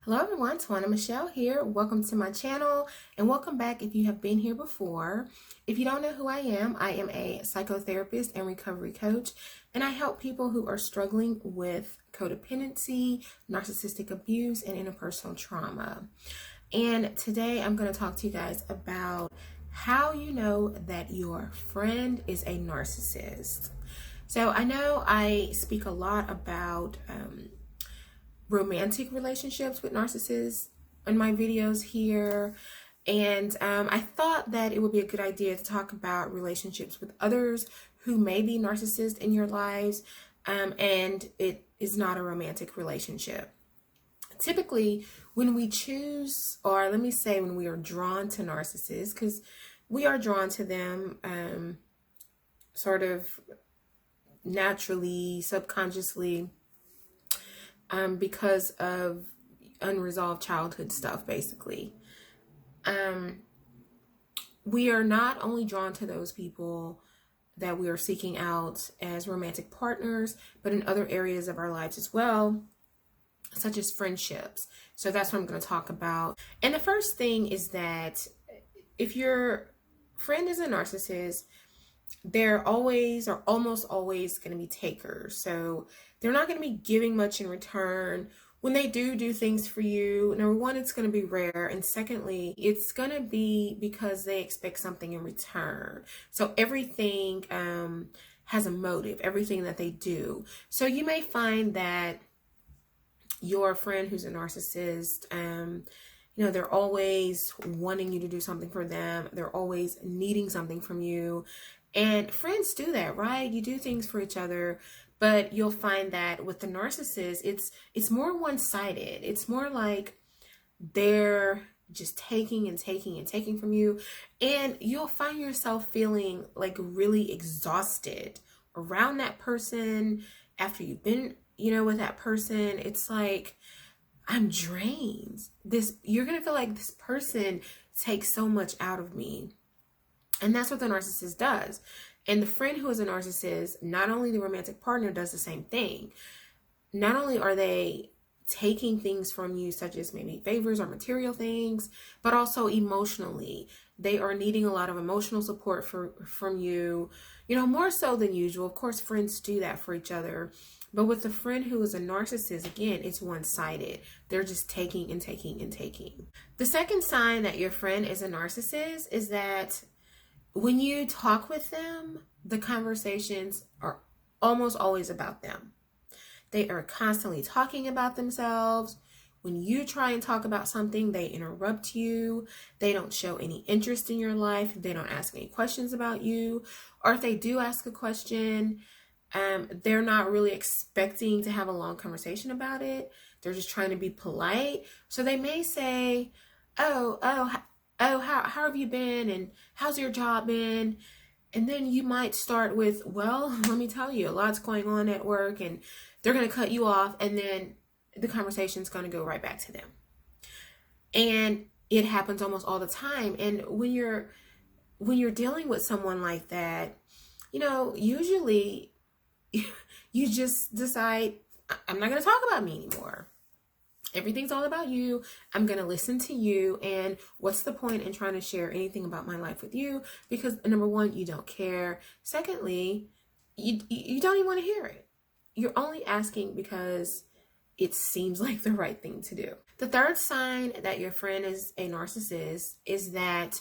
Hello everyone, Tawana Michelle here. Welcome to my channel and welcome back if you have been here before. If you don't know who I am a psychotherapist and recovery coach, and I help people who are struggling with codependency, narcissistic abuse, and interpersonal trauma. And today I'm going to talk to you guys about how you know that your friend is a narcissist. So I know I speak a lot about romantic relationships with narcissists in my videos here, and I thought that it would be a good idea to talk about relationships with others who may be narcissists in your lives, and it is not a romantic relationship. Typically, when we choose, or let me say when we are drawn to narcissists, because we are drawn to them sort of naturally, subconsciously, because of unresolved childhood stuff, basically. We are not only drawn to those people that we are seeking out as romantic partners, but in other areas of our lives as well, such as friendships. So that's what I'm going to talk about. And the first thing is that if your friend is a narcissist, they're always or almost always going to be takers. So they're not going to be giving much in return. When they do things for you, number one, it's going to be rare. And secondly, it's going to be because they expect something in return. So everything has a motive, everything that they do. So you may find that your friend who's a narcissist, they're always wanting you to do something for them. They're always needing something from you. And friends do that, right? You do things for each other, but you'll find that with the narcissist, it's more one-sided. It's more like they're just taking and taking and taking from you. And you'll find yourself feeling like really exhausted around that person after you've been, with that person. It's like, I'm drained. You're going to feel like this person takes so much out of me. And that's what the narcissist does. And the friend who is a narcissist, not only the romantic partner, does the same thing. Not only are they taking things from you, such as maybe favors or material things, but also emotionally. They are needing a lot of emotional support from you, more so than usual. Of course, friends do that for each other. But with the friend who is a narcissist, again, it's one-sided. They're just taking and taking and taking. The second sign that your friend is a narcissist is that when you talk with them, the conversations are almost always about them. They are constantly talking about themselves. When you try and talk about something, they interrupt you. They don't show any interest in your life. They don't ask any questions about you. Or if they do ask a question, they're not really expecting to have a long conversation about it. They're just trying to be polite. So they may say, oh, how have you been? And how's your job been? And then you might start with, well, let me tell you, a lot's going on at work, and they're going to cut you off. And then the conversation's going to go right back to them. And it happens almost all the time. And when you're dealing with someone like that, usually you just decide, I'm not going to talk about me anymore. Everything's all about you. I'm going to listen to you. And what's the point in trying to share anything about my life with you? Because number one, you don't care. Secondly, you don't even want to hear it. You're only asking because it seems like the right thing to do. The third sign that your friend is a narcissist is that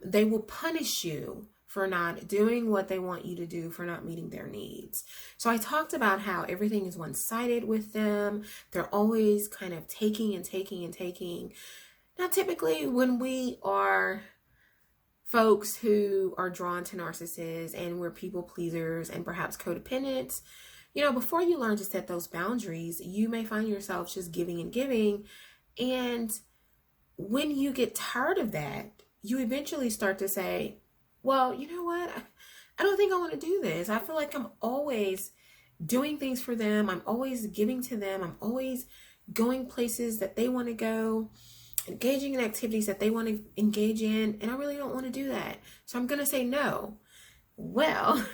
they will punish you for not doing what they want you to do, for not meeting their needs. So I talked about how everything is one-sided with them. They're always kind of taking and taking and taking. Now, typically when we are folks who are drawn to narcissists and we're people pleasers and perhaps codependents, before you learn to set those boundaries, you may find yourself just giving and giving. And when you get tired of that, you eventually start to say, well, you know what? I don't think I want to do this. I feel like I'm always doing things for them. I'm always giving to them. I'm always going places that they want to go, engaging in activities that they want to engage in. And I really don't want to do that. So I'm going to say no. Well,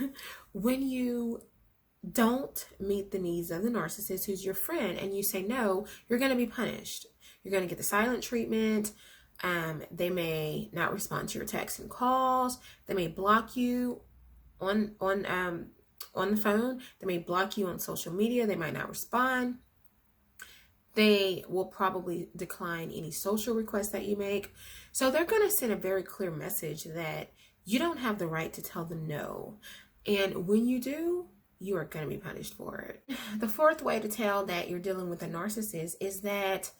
when you don't meet the needs of the narcissist who's your friend and you say no, you're going to be punished. You're going to get the silent treatment. They may not respond to your texts and calls. They may block you on the phone. They may block you on social media. They might not respond. They will probably decline any social requests that you make. So they're going to send a very clear message that you don't have the right to tell them no. And when you do, you are going to be punished for it. The fourth way to tell that you're dealing with a narcissist is that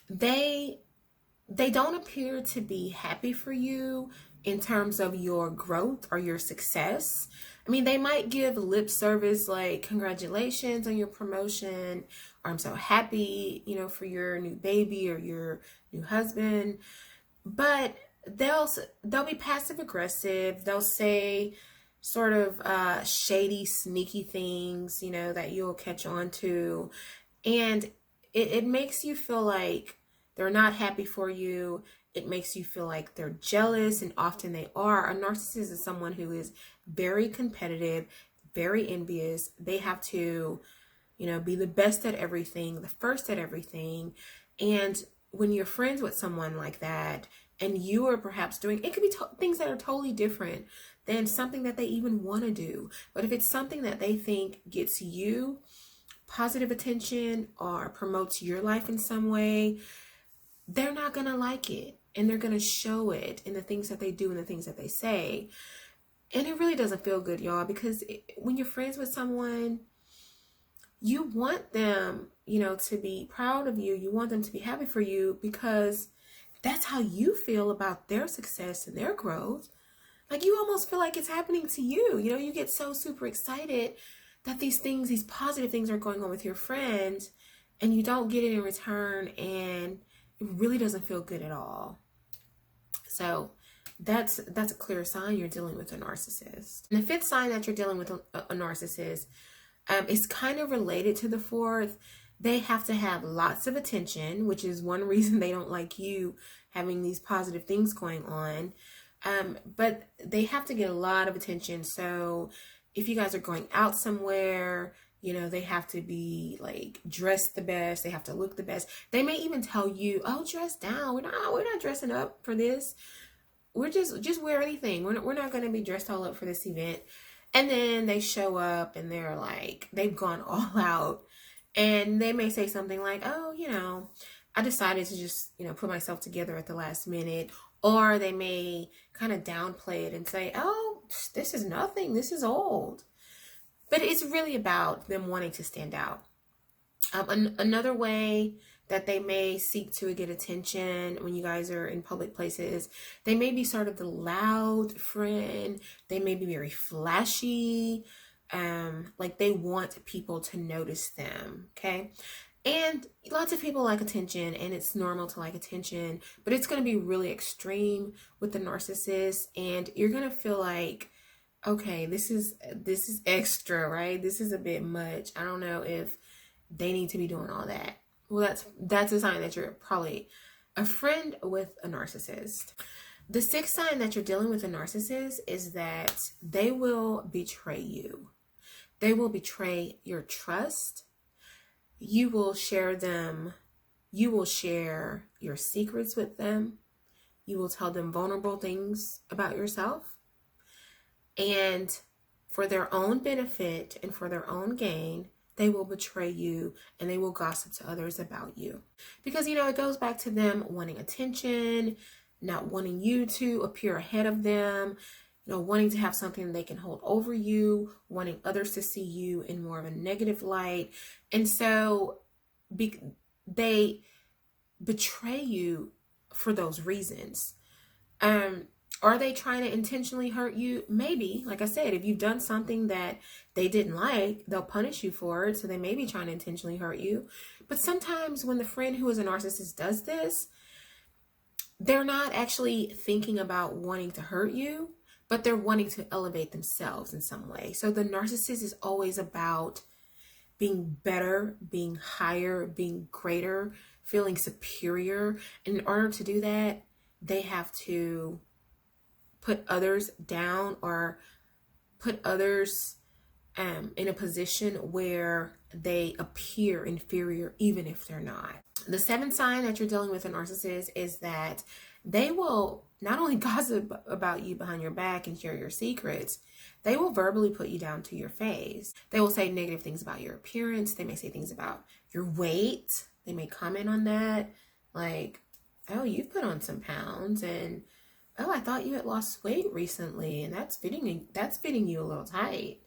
they don't appear to be happy for you in terms of your growth or your success. I mean, they might give lip service like congratulations on your promotion, or I'm so happy, for your new baby or your new husband, but they'll be passive aggressive. They'll say sort of shady, sneaky things, that you'll catch on to, and it makes you feel like they're not happy for you. It makes you feel like they're jealous, and often they are. A narcissist is someone who is very competitive, very envious. They have to, be the best at everything, the first at everything. And when you're friends with someone like that, and you are perhaps doing, it could be things that are totally different than something that they even want to do. But if it's something that they think gets you positive attention or promotes your life in some way, they're not going to like it. And they're going to show it in the things that they do and the things that they say. And it really doesn't feel good, y'all, because when you're friends with someone, you want them, to be proud of you. You want them to be happy for you because that's how you feel about their success and their growth. Like, you almost feel like it's happening to you. You get so super excited that these positive things are going on with your friends, and you don't get it in return, and it really doesn't feel good at all. So that's a clear sign you're dealing with a narcissist. And the fifth sign that you're dealing with a narcissist is kind of related to the fourth. They have to have lots of attention, which is one reason they don't like you having these positive things going on. But they have to get a lot of attention. So if you guys are going out somewhere, they have to be like dressed the best. They have to look the best. They may even tell you, "Oh, dress down. We're not dressing up for this. We're just wear anything. We're not going to be dressed all up for this event." And then they show up and they're like, they've gone all out, and they may say something like, "Oh, I decided to just, put myself together at the last minute." Or they may kind of downplay it and say, "Oh, this is nothing. This is old." But it's really about them wanting to stand out. Another way that they may seek to get attention when you guys are in public places, they may be sort of the loud friend. They may be very flashy. Like they want people to notice them. Okay. And lots of people like attention, and it's normal to like attention, but it's going to be really extreme with the narcissist, and you're going to feel like, okay, this is extra, right? This is a bit much. I don't know if they need to be doing all that. Well, that's a sign that you're probably a friend with a narcissist. The sixth sign that you're dealing with a narcissist is that they will betray you. They will betray your trust. You will share your secrets with them. You will tell them vulnerable things about yourself. And for their own benefit and for their own gain, they will betray you and they will gossip to others about you. Because, it goes back to them wanting attention, not wanting you to appear ahead of them, wanting to have something they can hold over you, wanting others to see you in more of a negative light. And so they betray you for those reasons. Are they trying to intentionally hurt you? Maybe. Like I said, if you've done something that they didn't like, they'll punish you for it. So they may be trying to intentionally hurt you. But sometimes when the friend who is a narcissist does this, they're not actually thinking about wanting to hurt you, but they're wanting to elevate themselves in some way. So the narcissist is always about being better, being higher, being greater, feeling superior. And in order to do that, they have to put others down or put others in a position where they appear inferior, even if they're not. The seventh sign that you're dealing with a narcissist is that they will not only gossip about you behind your back and share your secrets, they will verbally put you down to your face. They will say negative things about your appearance. They may say things about your weight. They may comment on that, like, oh, you've put on some pounds, and oh, I thought you had lost weight recently, and that's fitting you a little tight.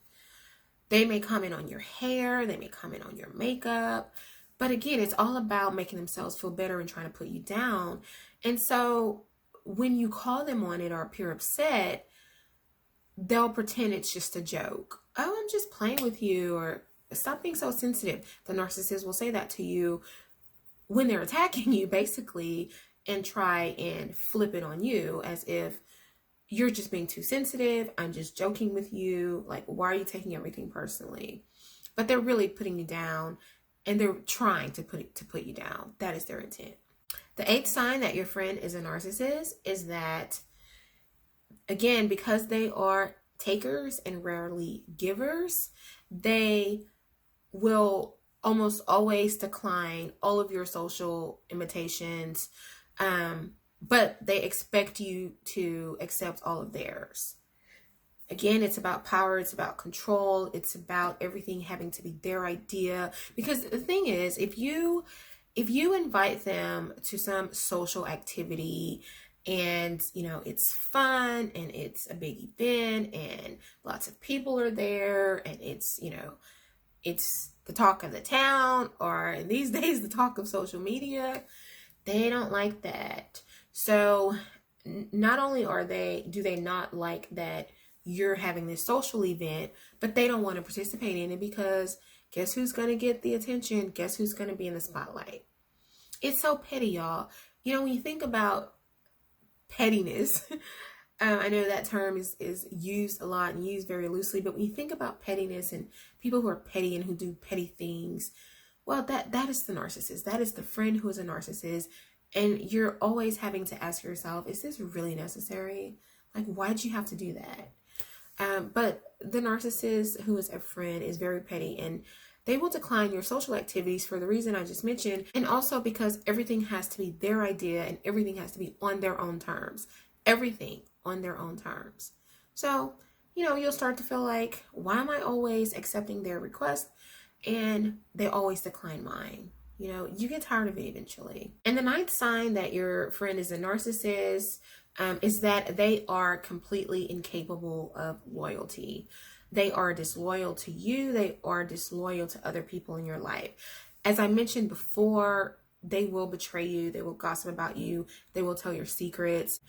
They may comment on your hair. They may comment on your makeup. But again, it's all about making themselves feel better and trying to put you down. And so when you call them on it or appear upset, they'll pretend it's just a joke. Oh, I'm just playing with you, or stop being so sensitive. The narcissist will say that to you when they're attacking you, basically, and try and flip it on you as if you're just being too sensitive. I'm just joking with you. Like, why are you taking everything personally? But they're really putting you down, and they're trying to put you down. That is their intent. The eighth sign that your friend is a narcissist is that, again, because they are takers and rarely givers, they will almost always decline all of your social invitations, but they expect you to accept all of theirs. Again, it's about power, it's about control, it's about everything having to be their idea. Because the thing is, if you invite them to some social activity and, you know, it's fun and it's a big event and lots of people are there and it's, you know, it's the talk of the town, or these days the talk of social media, they don't like that. So not only do they not like that you're having this social event, but they don't want to participate in it, because guess who's going to get the attention? Guess who's going to be in the spotlight? It's so petty, y'all. You know, when you think about pettiness, I know that term is used a lot and used very loosely, but when you think about pettiness and people who are petty and who do petty things, well, that is the narcissist. That is the friend who is a narcissist. And you're always having to ask yourself, is this really necessary? Like, why'd you have to do that? But the narcissist who is a friend is very petty, and they will decline your social activities for the reason I just mentioned, and also because everything has to be their idea and everything has to be on their own terms. Everything on their own terms. So, you know, you'll start to feel like, why am I always accepting their request and they always decline mine? You know, you get tired of it eventually. And the ninth sign that your friend is a narcissist is that they are completely incapable of loyalty. They are disloyal to you. They are disloyal to other people in your life. As I mentioned before, they will betray you. They will gossip about you. They will tell your secrets.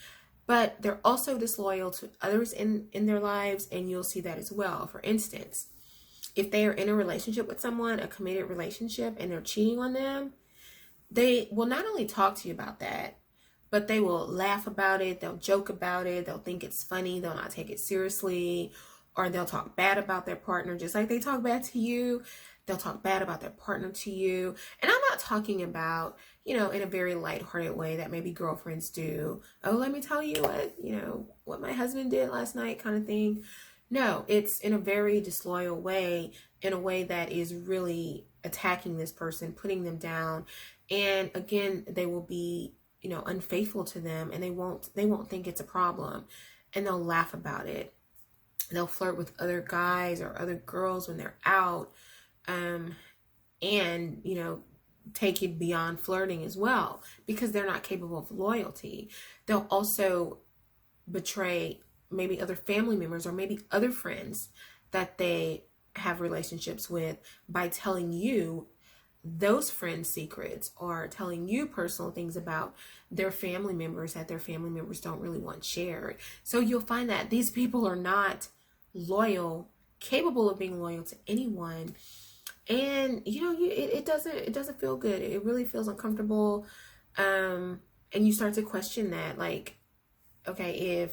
But they're also disloyal to others in their lives, and you'll see that as well. For instance, if they are in a relationship with someone, a committed relationship, and they're cheating on them, they will not only talk to you about that, but they will laugh about it. They'll joke about it. They'll think it's funny. They'll not take it seriously, or they'll talk bad about their partner just like they talk bad to you. They'll talk bad about their partner to you. And I'm not talking about, you know, in a very lighthearted way that maybe girlfriends do. Oh, let me tell you what my husband did last night kind of thing. No, it's in a very disloyal way, in a way that is really attacking this person, putting them down. And again, they will be, you know, unfaithful to them, and they won't think it's a problem, and they'll laugh about it. They'll flirt with other guys or other girls when they're out. And, you know, take it beyond flirting as well, because they're not capable of loyalty. They'll also betray maybe other family members or maybe other friends that they have relationships with by telling you those friends' secrets, or telling you personal things about their family members that their family members don't really want shared. So you'll find that these people are not loyal, capable of being loyal to anyone. And, you know, it doesn't feel good. It really feels uncomfortable. And you start to question that, like, okay,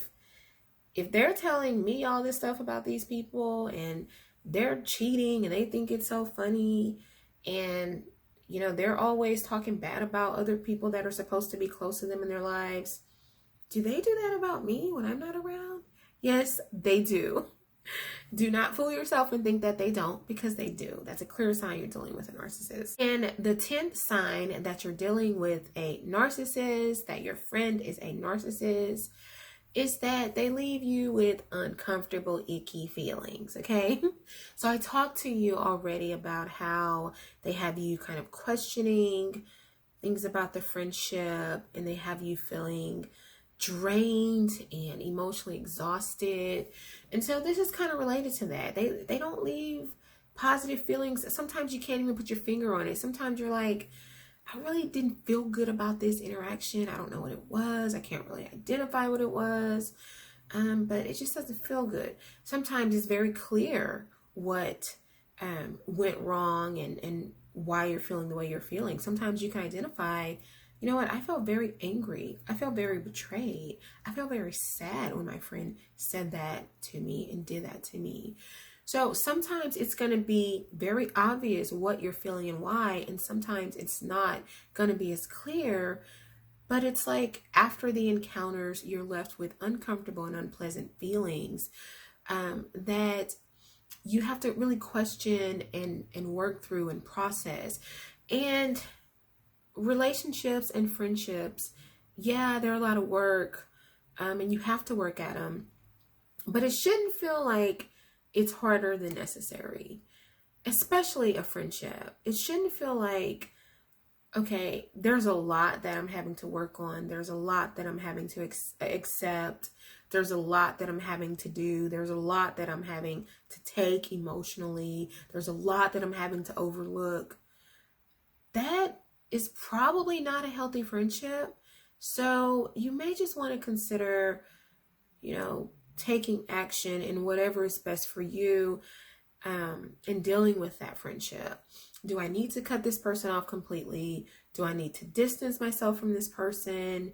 if they're telling me all this stuff about these people and they're cheating and they think it's so funny, and, you know, they're always talking bad about other people that are supposed to be close to them in their lives, do they do that about me when I'm not around? Yes, they do. Do not fool yourself and think that they don't, because they do. That's a clear sign you're dealing with a narcissist. And the 10th sign that you're dealing with a narcissist, that your friend is a narcissist, is that they leave you with uncomfortable, icky feelings, okay? So I talked to you already about how they have you kind of questioning things about the friendship, and they have you feeling drained and emotionally exhausted. And so this is kind of related to that. They don't leave positive feelings. Sometimes you can't even put your finger on it. Sometimes you're like, I really didn't feel good about this interaction. I don't know what it was. I can't really identify what it was. But it just doesn't feel good. Sometimes it's very clear what went wrong and why you're feeling the way you're feeling. Sometimes you can identify, you know what, I felt very angry. I felt very betrayed. I felt very sad when my friend said that to me and did that to me. So sometimes it's going to be very obvious what you're feeling and why, and sometimes it's not going to be as clear. But it's like after the encounters, you're left with uncomfortable and unpleasant feelings that you have to really question and work through and process. And relationships and friendships, yeah, they're a lot of work, and you have to work at them, but it shouldn't feel like it's harder than necessary, especially a friendship. It shouldn't feel like, okay, there's a lot that I'm having to work on. There's a lot that I'm having to accept. There's a lot that I'm having to do. There's a lot that I'm having to take emotionally. There's a lot that I'm having to overlook. That is probably not a healthy friendship. So you may just want to consider, taking action in whatever is best for you in dealing with that friendship. Do I need to cut this person off completely? Do I need to distance myself from this person?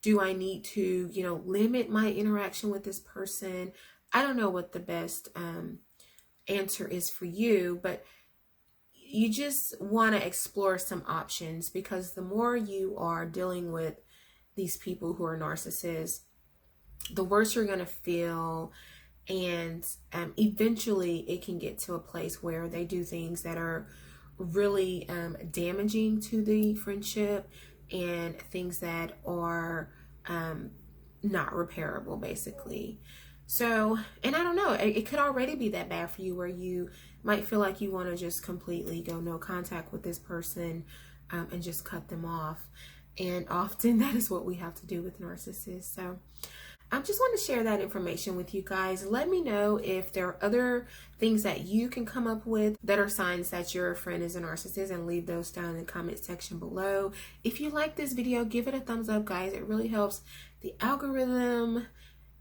Do I need to, limit my interaction with this person? I don't know what the best answer is for you, but you just want to explore some options, because the more you are dealing with these people who are narcissists, the worse you're going to feel. And eventually it can get to a place where they do things that are really damaging to the friendship, and things that are not repairable, basically. So, and I don't know, it could already be that bad for you, where you might feel like you want to just completely go no contact with this person and just cut them off. And often that is what we have to do with narcissists. So I just want to share that information with you guys. Let me know if there are other things that you can come up with that are signs that your friend is a narcissist, and leave those down in the comment section below. If you like this video, give it a thumbs up, guys. It really helps the algorithm.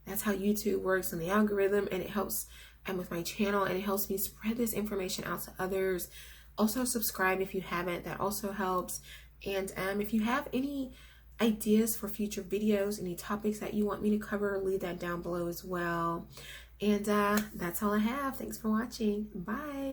That's how YouTube works, in the algorithm, and it helps with my channel, and it helps me spread this information out to others. Also subscribe if you haven't, that also helps. And if you have any ideas for future videos, any topics that you want me to cover, leave that down below as well. And that's all I have. Thanks for watching. Bye.